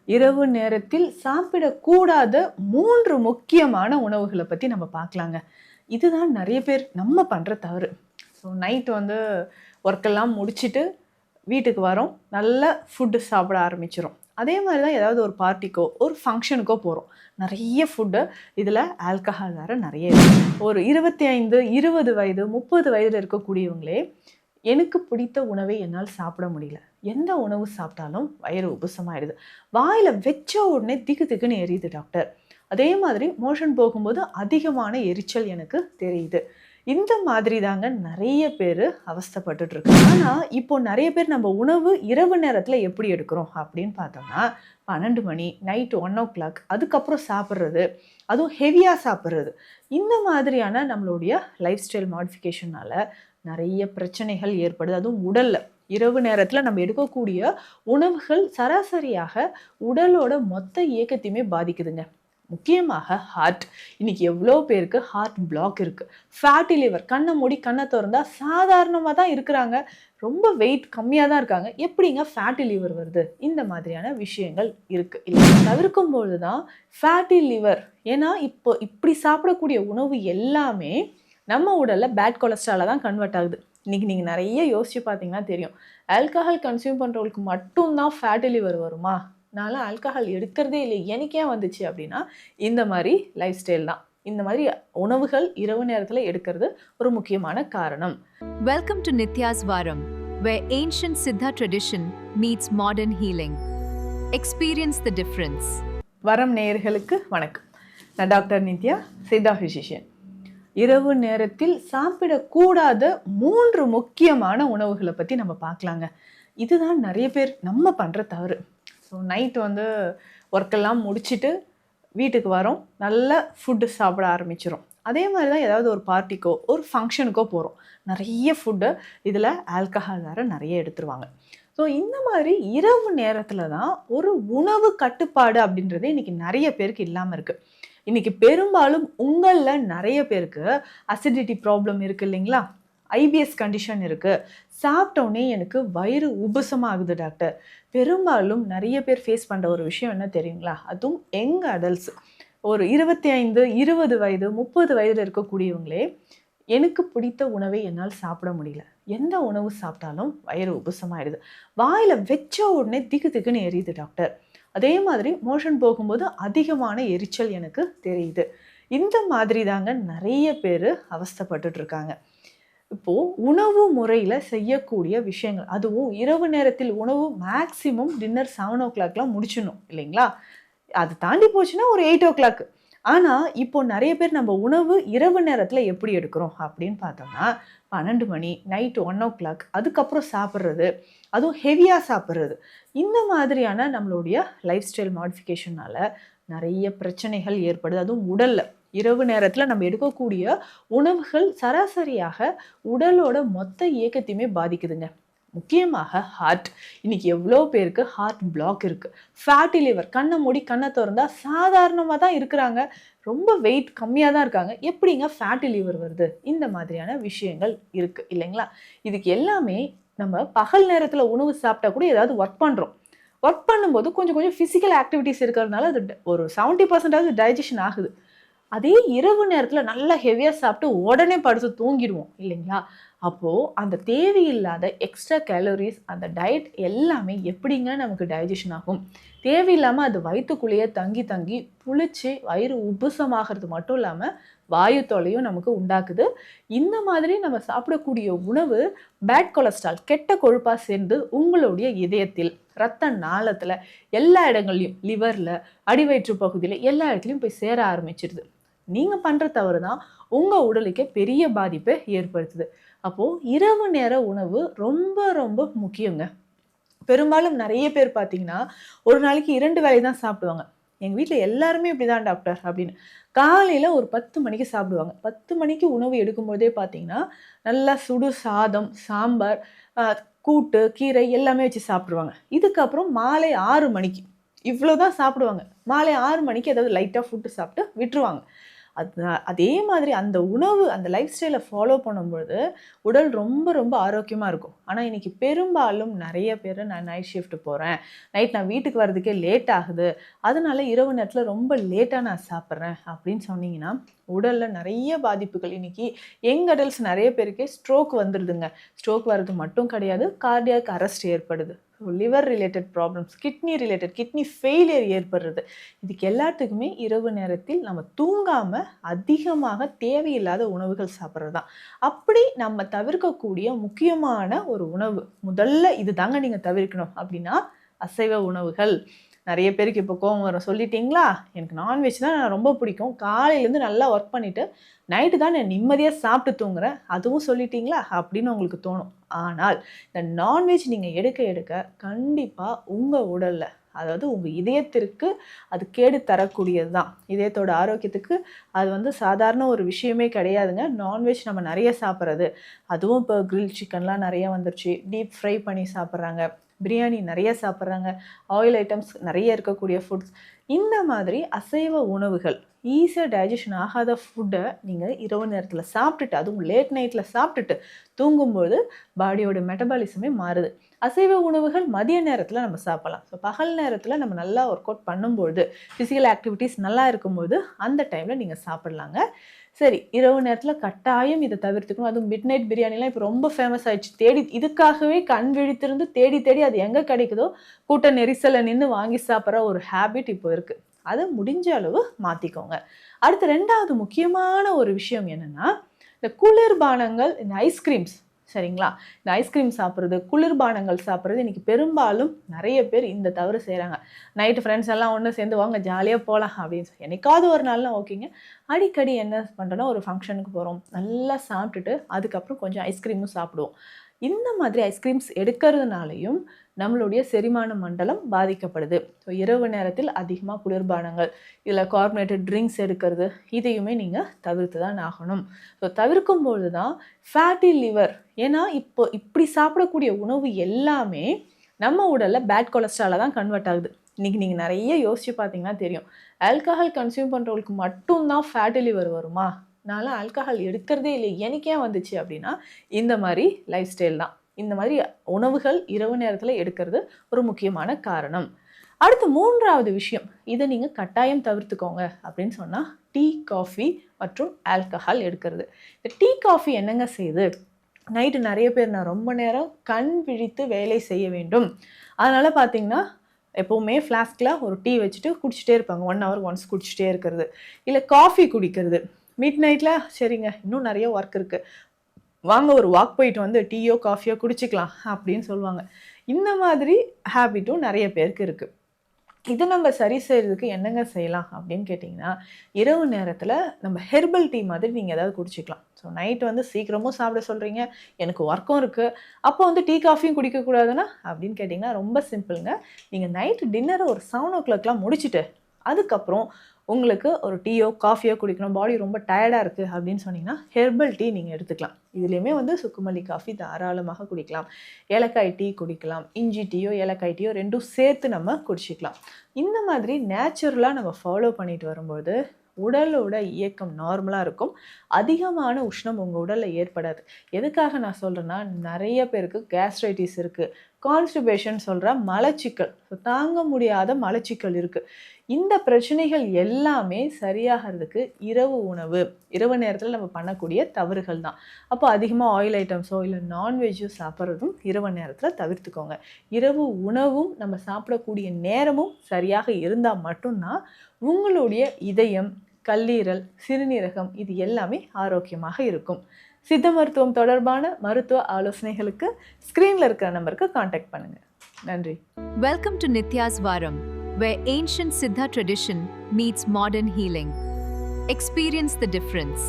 இரவு நேரத்தில் சாப்பிடக்கூடாத 3 முக்கியமான உணவுகள பத்தி நம்ம பார்க்கலாங்க. இதுதான் நெறைய பேர் நம்ம பண்ற தவறு. ஸோ நைட் ஒர்க்கெல்லாம் முடிச்சுட்டு வீட்டுக்கு வரோம். நல்ல ஃபுட்டு சாப்பிட ஆரம்பிச்சுரும். அதே மாரி தான் ஏதாவது ஒரு பார்ட்டிக்கோ, ஒரு ஃபங்ஷனுக்கோ போறோம். நெறைய ஃபுட்டு, இதில ஆல்கஹால் வேற நெறைய இருக்கு. ஒரு 25, 20 வயது, 30 வயதில இருக்கக்கூடியவங்களே, எனக்கு பிடித்த உணவை என்னால் சாப்பிட முடியல. எந்த உணவு சாப்பிட்டாலும் வயிறு உபுசமாயிடுது. வாயில வச்ச உடனே திகு திகுன்னு எரியுது டாக்டர். அதே மாதிரி மோஷன் போகும்போது அதிகமான எரிச்சல் எனக்கு தெரியுது. இந்த மாதிரி தாங்க நெறைய பேரு அவஸ்தைப்பட்டுட்டு இருக்காங்க. ஆனா, இப்போ நெறைய பேர் நம்ம உணவு இரவு நேரத்தில எப்படி எடுக்கிறோம் அப்படின்னு பார்த்தோம்னா, 12 மணி, நைட் 1:00 அதுக்கப்புறம் சாப்பிடுறது, அதுவும் ஹெவியா சாப்பிடுறது. இந்த மாதிரியான நம்மளுடைய லைஃப் ஸ்டைல் மாடிஃபிகேஷனால நெறைய பிரச்சனைகள் ஏற்படுது. அதுவும் உடல்ல. இரவு நேரத்தில நம்ம எடுக்கக்கூடிய உணவுகள் சராசரியாக உடலோட மொத்த இயக்கத்தையுமே பாதிக்குதுங்க. முக்கியமாக ஹார்ட். இன்னைக்கு எவ்வளோ பேருக்கு ஹார்ட் பிளாக் இருக்கு. ஃபேட்டி லிவர் கண்ண மூடி கண்ண தொறந்தா சாதாரணமா தான் இருக்கிறாங்க. ரொம்ப வெயிட் கம்மியா தான் இருக்காங்க. எப்படிங்க ஃபேட்டி லிவர் வருது? இந்த மாதிரியான விஷயங்கள் இருக்கு. இத தவிர்க்கும்பொழுது தான் ஃபேட்டி லிவர். ஏன்னா, இப்போ இப்படி சாப்பிடக்கூடிய உணவு எல்லாமே நம்ம உடல்ல பேட் கொலஸ்ட்ராலா தான் கன்வெர்ட் ஆகுது. இன்னைக்கு நீங்க நெறைய யோசிச்சு பார்த்தீங்கன்னா தெரியும். ஆல்கஹால் கன்சியூம் பண்றவங்களுக்கு மட்டும் தான் ஃபேட்டி லிவர் வருமா? நான்லாம் ஆல்கஹால் எடுக்கிறதே இல்ல. எனக்கு ஏன் வந்துச்சு அப்படின்னா, இந்த மாரி லைஃப் ஸ்டைல் தான். இந்த மாதிரி உணவுகள் இரவு நேரத்தில எடுக்கிறது ஒரு முக்கியமான காரணம். Welcome to Nitya's Varam, where ancient Siddha tradition meets modern healing. Experience the difference. வரம் நேயர்களுக்கு வணக்கம். நான் டாக்டர் நித்யா, சித்தா பிசிஷியன். இரவு நேரத்தில் சாப்பிடக்கூடாத 3 முக்கியமான உணவுகள பத்தி நம்ம பார்க்கலாங்க. இதுதான் நெறைய பேர் நம்ம பண்ற தவறு. ஸோ நைட் ஒர்க்கெல்லாம் முடிச்சுட்டு வீட்டுக்கு வரோம். நல்ல ஃபுட்டு சாப்பிட ஆரம்பிச்சுரும். அதே மாரி தான் ஏதாவது ஒரு பார்ட்டிக்கோ, ஒரு ஃபங்ஷனுக்கோ போறோம். நெறைய ஃபுட்டு, இதில ஆல்கஹால் வேற நெறைய எடுத்துருவாங்க. ஸோ இந்த மாதிரி இரவு நேரத்தில தான் ஒரு உணவு கட்டுப்பாடு அப்படின்றதே இன்னைக்கு நெறைய பேருக்கு இல்லாம இருக்கு. இன்னைக்கு பெரும்பாலும் உங்கள்ல நெறைய பேருக்கு அசிடிட்டி ப்ராப்ளம் இருக்கு இல்லைங்களா? ஐபிஎஸ் கண்டிஷன் இருக்கு. சாப்பிட்ட உடனே எனக்கு வயிறு உபசமாகுது டாக்டர். பெரும்பாலும் நெறைய பேர் ஃபேஸ் பண்ற ஒரு விஷயம் என்ன தெரியுங்களா? அதுவும் யங் அடல்ட்ஸ். ஒரு 25, 20 வயது, 30 வயதில இருக்கக்கூடியவங்களே, எனக்கு பிடித்த உணவை என்னால் சாப்பிட முடியல. எந்த உணவு சாப்பிட்டாலும் வயிறு உபசமாயிடுது. வாயில வச்ச உடனே திகு திகுன்னு எரியுது டாக்டர். அதே மாதிரி மோஷன் போகும்போது அதிகமான எரிச்சல் எனக்கு தெரியுது. இந்த மாதிரி தாங்க நெறைய பேரு அவஸ்தைப்பட்டுட்டு இருக்காங்க. இப்போ உணவு முறையில செய்யக்கூடிய விஷயங்கள், அதுவும் இரவு நேரத்தில் உணவு மேக்ஸிமம் டின்னர் 7:00லாம் முடிச்சிடணும் இல்லைங்களா? அது தாண்டி போச்சுன்னா ஒரு 8:00. ஆனா, இப்போ நெறைய பேர் நம்ம உணவு இரவு நேரத்தில எப்படி எடுக்கிறோம் அப்படின்னு பார்த்தோம்னா, 12 மணி, நைட் 1:00 அதுக்கப்புறம் சாப்பிடுறது, அதுவும் ஹெவியா சாப்பிடுறது. இந்த மாதிரியான நம்மளுடைய லைஃப் ஸ்டைல் மாடிஃபிகேஷனால நெறைய பிரச்சனைகள் ஏற்படுது. அதுவும் உடல்ல. இரவு நேரத்தில நம்ம எடுக்கக்கூடிய உணவுகள் சராசரியாக உடலோட மொத்த இயக்கத்தையுமே பாதிக்குதுங்க. முக்கியமாக ஹார்ட். இன்னைக்கு எவ்வளோ பேருக்கு ஹார்ட் பிளாக் இருக்கு. ஃபேட்டி லிவர் கண்ண மூடி கண்ண தொறந்தா சாதாரணமா தான் இருக்கிறாங்க. ரொம்ப வெயிட் கம்மியா தான் இருக்காங்க. எப்படிங்க ஃபேட்டி லிவர் வருது? இந்த மாதிரியான விஷயங்கள் இருக்கு இல்லைங்களா? இதுக்கு எல்லாமே நம்ம பகல் நேரத்தில உணவு சாப்பிட்டா கூட ஏதாவது ஒர்க் பண்றோம். ஒர்க் பண்ணும்போது கொஞ்சம் கொஞ்சம் பிசிக்கல் ஆக்டிவிட்டீஸ் இருக்கிறதுனால அது ஒரு 70% டைஜஷன் ஆகுது. அதே இரவு நேரத்தில நல்லா ஹெவியா சாப்பிட்டு உடனே படுத்து தூங்கிடுவோம் இல்லைங்களா? அப்போ அந்த தேவையில்லாத எக்ஸ்ட்ரா கேலோரிஸ் அந்த டயட் எல்லாமே எப்படிங்க நமக்கு டைஜஷன் ஆகும்? தேவையில்லாம அது வயித்துக்குள்ளேயே தங்கி தங்கி புளிச்சு வயிறு உப்புசமாகிறது மட்டும் இல்லாம வாயு தொல்லையும் நமக்கு உண்டாக்குது. இந்த மாதிரி நம்ம சாப்பிடக்கூடிய உணவு பேட் கொலஸ்ட்ரால் கெட்ட கொழுப்பா சேர்ந்து உங்களுடைய இதயத்தில், இரத்த நாளத்தில எல்லா இடங்கள்லயும் லிவர்ல, அடிவயிற்று பகுதியில எல்லா இடத்துலயும் போய் சேர ஆரம்பிச்சிடுது. நீங்க பண்ற தவறு தான் உங்க உடலுக்கே பெரிய பாதிப்பை ஏற்படுத்துது. அப்போ இரவு நேர உணவு ரொம்ப ரொம்ப முக்கியங்க. பெரும்பாலும் நெறைய பேர் பார்த்தீங்கன்னா, ஒரு நாளைக்கு 2 வேளை தான் சாப்பிடுவாங்க. எங்க வீட்ல எல்லாருமே இப்படிதான் டாக்டர் அப்படின்னு. காலையில ஒரு 10 மணிக்கு சாப்பிடுவாங்க. 10 மணிக்கு உணவு எடுக்கும்போதே பார்த்தீங்கன்னா, நல்லா சுடு சாதம், சாம்பார், அ கூட்டு, கீரை எல்லாமே வச்சு சாப்பிட்டுருவாங்க. இதுக்கப்புறம் மாலை 6 மணிக்கு இவ்வளோ தான் சாப்பிடுவாங்க. மாலை 6 மணிக்கு ஏதாவது லைட்டா ஃபுட் சாப்பிட்டு விட்டுருவாங்க. அதே மாதிரி அந்த உணவு அந்த லைஃப் ஸ்டைலை ஃபாலோ பண்ணும்பொழுது உடல் ரொம்ப ரொம்ப ஆரோக்கியமாக இருக்கும். ஆனால் இன்றைக்கி பெரும்பாலும் நிறைய பேர் நான் நைட் ஷிஃப்ட் போகிறேன், நைட் நான் வீட்டுக்கு வர்றதுக்கே லேட் ஆகுது, அதனால இரவு நேரத்தில் ரொம்ப லேட்டாக நான் சாப்பிட்றேன் அப்படின்னு சொன்னீங்கன்னா உடலில் நிறைய பாதிப்புகள். இன்றைக்கி யங் அடல்ட்ஸ் நிறைய பேருக்கே ஸ்ட்ரோக் வந்துடுதுங்க. ஸ்ட்ரோக் வர்றது மட்டும் கிடையாது, கார்டியாக் அரெஸ்ட் ஏற்படுது, liver related problems, kidney failure ஏற்படுறது. இதுக்கு எல்லாத்துக்குமே இரவு நேரத்தில் நம்ம தூங்காமல் அதிகமாக தேவையில்லாத உணவுகள் சாப்பிட்றது தான். அப்படி நம்ம தவிர்க்கக்கூடிய முக்கியமான ஒரு உணவு, முதல்ல இது தாங்க நீங்கள் தவிர்க்கணும் அப்படின்னா அசைவ உணவுகள். நிறைய பேருக்கு இப்போ கோவம் வரும், சொல்லிட்டீங்களா, எனக்கு நான்வெஜ் தான் ரொம்ப பிடிக்கும், காலையிலேருந்து நல்லா ஒர்க் பண்ணிவிட்டு நைட்டு தான் நான் நிம்மதியாக சாப்பிட்டு தூங்குறேன், அதுவும் சொல்லிட்டீங்களா அப்படின்னு உங்களுக்கு தோணும். ஆனால் இந்த நான்வெஜ் நீங்கள் எடுக்க எடுக்க கண்டிப்பாக உங்கள் உடலில், அதாவது உங்கள் இதயத்திற்கு அது கேடு தரக்கூடியது தான். இதயத்தோட ஆரோக்கியத்துக்கு அது சாதாரண ஒரு விஷயமே கிடையாதுங்க. நான்வெஜ் நம்ம நிறைய சாப்பிட்றது, அதுவும் இப்போ கிரில் சிக்கன்லாம் நிறைய வந்துருச்சு, டீப் ஃப்ரை பண்ணி சாப்பிட்றாங்க, பிரியாணி நிறைய சாப்பிட்றாங்க, ஆயில் ஐட்டம்ஸ் நிறைய இருக்கக்கூடிய ஃபுட்ஸ். இந்த மாதிரி அசைவ உணவுகள், ஈஸியாக டைஜஷன் ஆகாத ஃபுட்டை நீங்கள் இரவு நேரத்தில் சாப்பிட்டுட்டு, அதுவும் லேட் நைட்டில் சாப்பிட்டுட்டு தூங்கும்போது பாடியோட மெட்டபாலிசமே மாறுது. அசைவ உணவுகள் மதிய நேரத்தில் நம்ம சாப்பிடலாம். ஸோ பகல் நேரத்தில் நம்ம நல்லா ஒர்க் அவுட் பண்ணும்போது, ஃபிசிக்கல் ஆக்டிவிட்டீஸ் நல்லா இருக்கும்போது அந்த டைமில் நீங்கள் சாப்பிட்லாங்க. சரி, இரவு நேரத்தில் கட்டாயம் இதை தவிர்த்துக்கணும். அதுவும் மிட் நைட் பிரியாணிலாம் இப்போ ரொம்ப ஃபேமஸ் ஆயிடுச்சு. இதுக்காகவே கண் விழித்திருந்து தேடி தேடி அது எங்கே கிடைக்குதோ கூட்ட நெரிசலை நின்று வாங்கி சாப்பிட்ற ஒரு ஹேபிட் இப்போ இருக்குது. அதை முடிஞ்ச அளவு மாற்றிக்கோங்க. அடுத்து 2வது முக்கியமான ஒரு விஷயம் என்னென்னா, இந்த குளிர்பானங்கள், இந்த ஐஸ்கிரீம்ஸ். சரிங்களா, இந்த ஐஸ்கிரீம் சாப்பிட்றது, குளிர்பானங்கள் சாப்பிட்றது இன்றைக்கி பெரும்பாலும் நிறைய பேர் இந்த தவறு செய்கிறாங்க. நைட்டு ஃப்ரெண்ட்ஸ் எல்லாம் ஒன்று சேர்ந்து வாங்க ஜாலியாக போகலாம் அப்படின்னு சொல்லி என்னைக்காவது ஒரு நாள்லாம் ஓகேங்க. அடிக்கடி என்ன பண்ணுறோன்னா, ஒரு ஃபங்க்ஷனுக்கு போகிறோம், நல்லா சாப்பிட்டுட்டு அதுக்கப்புறம் கொஞ்சம் ஐஸ்கிரீமும் சாப்பிடுவோம். இந்த மாதிரி ஐஸ்கிரீம்ஸ் எடுக்கிறதுனாலையும் நம்மளுடைய செரிமான மண்டலம் பாதிக்கப்படுது. ஸோ இரவு நேரத்தில் அதிகமாக குளிர்பானங்கள், இதில் கார்பனேட்டட் ட்ரிங்க்ஸ் எடுக்கிறது, இதையுமே நீங்கள் தவிர்த்து தான் ஆகணும். ஸோ தவிர்க்கும்பொழுது தான் ஃபேட்டி லிவர், ஏன்னா இப்படி சாப்பிடக்கூடிய உணவு எல்லாமே நம்ம உடலில் பேட் கொலஸ்ட்ராலாக தான் கன்வெர்ட் ஆகுது. இன்றைக்கி நீங்கள் நிறைய யோசித்து பார்த்தீங்கன்னா தெரியும், ஆல்கஹால் கன்சியூம் பண்ணுறவங்களுக்கு மட்டும்தான் ஃபேட்டி லிவர் வருமா? நான்லாம் ஆல்கஹால் எடுக்கிறதே இல்லை, எனக்கு ஏன் வந்துச்சு அப்படின்னா இந்த மாதிரி லைஃப் ஸ்டைல் தான். இந்த மாதிரி உணவுகள் இரவு நேரத்தில் எடுக்கிறது ஒரு முக்கியமான காரணம். அடுத்து 3வது விஷயம், இதை நீங்கள் கட்டாயம் தவிர்த்துக்கோங்க அப்படின்னு சொன்னால் டீ, காஃபி மற்றும் ஆல்கஹால் எடுக்கிறது. இந்த டீ காஃபி என்னங்க செய்யுது? நைட்டு நிறைய பேர் நான் ரொம்ப நேரம் கண் விழித்து வேலை செய்ய வேண்டும், அதனால் பார்த்தீங்கன்னா எப்போவுமே ஃப்ளாஸ்கில் ஒரு டீ வச்சுட்டு குடிச்சிட்டே இருப்பாங்க, 1 hour ஒன்ஸ் குடிச்சிட்டே இருக்கிறது. இல்லை காஃபி குடிக்கிறது மிட் நைட்டில், சரிங்க இன்னும் நிறைய ஒர்க் இருக்குது, வாங்க ஒரு வாக் போயிட்டு வந்து டீயோ காஃபியோ குடிச்சிக்கலாம் அப்படின்னு சொல்லுவாங்க. இந்த மாதிரி ஹேபிட்டும் நிறைய பேருக்கு இருக்குது. இதை நம்ம சரி செய்கிறதுக்கு என்னங்க செய்யலாம் அப்படின்னு கேட்டிங்கன்னா, இரவு நேரத்தில் நம்ம ஹெர்பல் டீ மாதிரி நீங்கள் ஏதாவது குடிச்சிக்கலாம். ஸோ நைட்டு சீக்கிரமும் சாப்பிட சொல்கிறீங்க, எனக்கு ஒர்க்கும் இருக்குது, அப்போ டீ காஃபியும் குடிக்கக்கூடாதுன்னா அப்படின்னு கேட்டிங்கன்னா ரொம்ப சிம்பிளுங்க. நீங்கள் நைட்டு டின்னரை ஒரு 7 o'clockலாம் முடிச்சுட்டு அதுக்கப்புறம் உங்களுக்கு ஒரு டீயோ காஃபியோ குடிக்கணும், பாடி ரொம்ப டயர்டாக இருக்குது அப்படின்னு சொன்னீங்கன்னா ஹெர்பல் டீ நீங்கள் எடுத்துக்கலாம். இதுலேயுமே சுக்குமல்லி காஃபி தாராளமாக குடிக்கலாம், ஏலக்காய் டீ குடிக்கலாம், இஞ்சி டீயோ ஏலக்காய் டீயோ 2ம் சேர்த்து நம்ம குடிச்சிக்கலாம். இந்த மாதிரி நேச்சுரலாக நம்ம ஃபாலோ பண்ணிட்டு வரும்போது உடலோட இயக்கம் நார்மலாக இருக்கும், அதிகமான உஷ்ணம் உங்கள் உடலில் ஏற்படாது. எதுக்காக நான் சொல்கிறேன்னா, நிறைய பேருக்கு கேஸ்ட்ரைட்டிஸ் இருக்குது, கான்ஸ்டிபேஷன் சொல்கிற மலச்சிக்கல், தாங்க முடியாத மலச்சிக்கல் இருக்குது. இந்த பிரச்சனைகள் எல்லாமே சரியாகிறதுக்கு இரவு நேரத்தில் நம்ம பண்ணக்கூடிய தவறுகள் தான். அப்போ அதிகமாக ஆயில் ஐட்டம்ஸோ இல்லை நான்வெஜ்ஜோ சாப்பிட்றதும் இரவு நேரத்தில் தவிர்த்துக்கோங்க. இரவு உணவும் நம்ம சாப்பிடக்கூடிய நேரமும் சரியாக இருந்தால் மட்டும்தான் உங்களுடைய இதயம், கல்லீரல், சிறுநீரகம் இது எல்லாமே ஆரோக்கியமாக இருக்கும். சித்த மருத்துவம் தொடர்பான மருத்துவ ஆலோசனைகளுக்கு ஸ்க்ரீனில் இருக்கிற நம்பருக்கு காண்டாக்ட் பண்ணுங்கள். நன்றி. Welcome to Nitya's Varam, where ancient Siddha tradition meets modern healing. Experience the difference.